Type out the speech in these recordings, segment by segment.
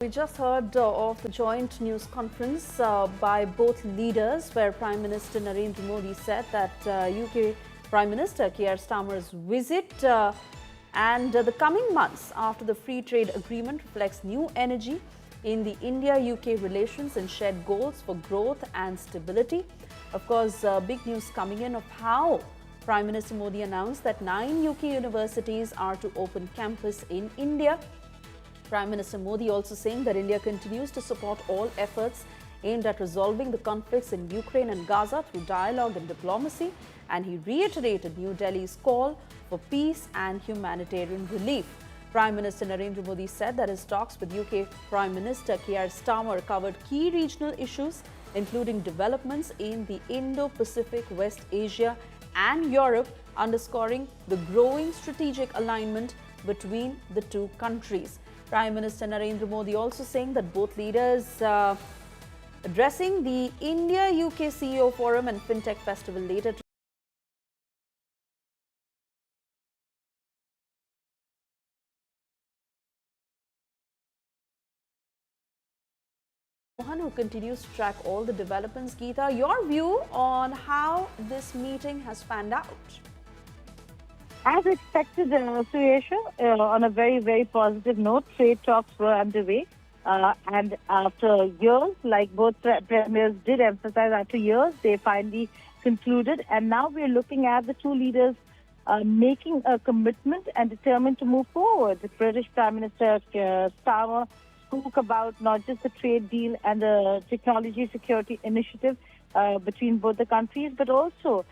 We just heard of the joint news conference by both leaders where Prime Minister Narendra Modi said that UK Prime Minister Keir Stammer's visit and the coming months after the free trade agreement reflects new energy in the India-UK relations and shared goals for growth and stability. Of course, big news coming in of how Prime Minister Modi announced that 9 UK universities are to open campus in India. Prime Minister Modi also saying that India continues to support all efforts aimed at resolving the conflicts in Ukraine and Gaza through dialogue and diplomacy, and he reiterated New Delhi's call for peace and humanitarian relief. Prime Minister Narendra Modi said that his talks with UK Prime Minister Keir Stammer covered key regional issues, including developments in the Indo-Pacific, West Asia and Europe, underscoring the growing strategic alignment between the two countries. Prime Minister Narendra Modi also saying that both leaders addressing the India-UK CEO Forum and FinTech Festival later who continues to track all the developments. Geeta, your view on how this meeting has panned out? As expected, Suresha, on a very positive note, trade talks were underway. And after years, like both premiers did emphasize, after years, they finally concluded. And now we're looking at the two leaders making a commitment and determined to move forward. The British Prime Minister Stammer spoke about not just the trade deal and the technology security initiative between both the countries, but also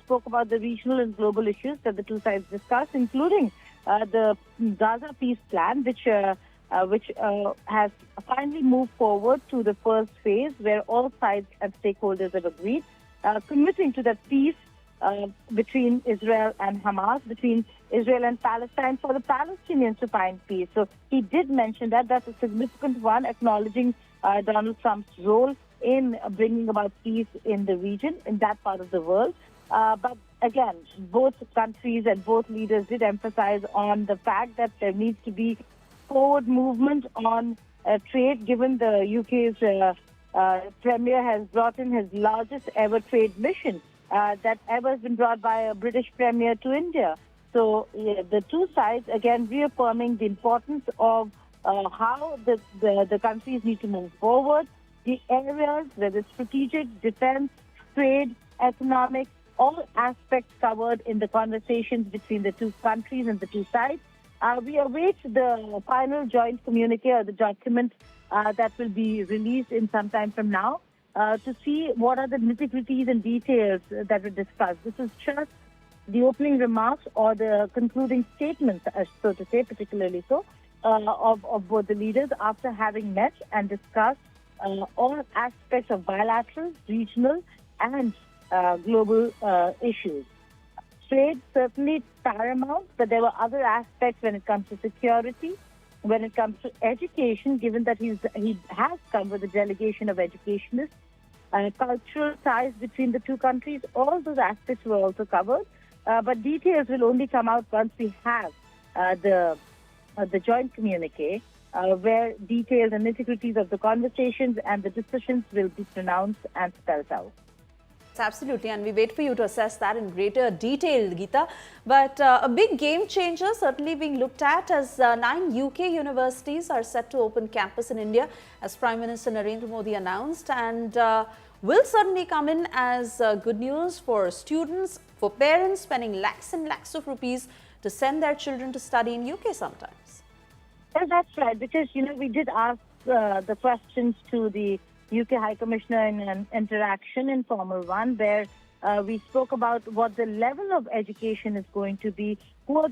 spoke about the regional and global issues that the two sides discussed, including the Gaza peace plan, which has finally moved forward to the first phase, where all sides and stakeholders have agreed, committing to that peace between Israel and Hamas, between Israel and Palestine, for the Palestinians to find peace. So he did mention that that's a significant one, acknowledging Donald Trump's role in bringing about peace in the region, in that part of the world. But again, both countries and both leaders did emphasize on the fact that there needs to be forward movement on trade, given the UK's Premier has brought in his largest ever trade mission that ever has been brought by a British Premier to India. So the two sides, again, reaffirming the importance of how the countries need to move forward, the areas, whether strategic, defense, trade, economic, all aspects covered in the conversations between the two countries and the two sides. We await the final joint communiqué, or the document that will be released in some time from now, to see what are the nitty-gritties and details that were discussed. This is just the opening remarks or the concluding statements, so to say, particularly so, of both the leaders after having met and discussed all aspects of bilateral, regional and global issues. Trade certainly paramount, but there were other aspects when it comes to security, when it comes to education, given that he has come with a delegation of educationists, cultural ties between the two countries, all those aspects were also covered. But details will only come out once we have the joint communiqué, where details and nitty-gritties of the conversations and the decisions will be pronounced and spelled out. Absolutely, and we wait for you to assess that in greater detail, Geeta. But a big game changer certainly being looked at as 9 UK universities are set to open campus in India, as Prime Minister Narendra Modi announced, and will certainly come in as good news for students, for parents spending lakhs and lakhs of rupees to send their children to study in UK sometimes. Well, that's right, because, we did ask the questions to the UK High Commissioner in an interaction in Formal 1, where we spoke about what the level of education is going to be, who are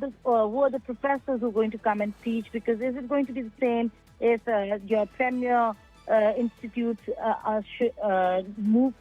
the professors who are going to come and teach, because is it going to be the same if your premier institutes move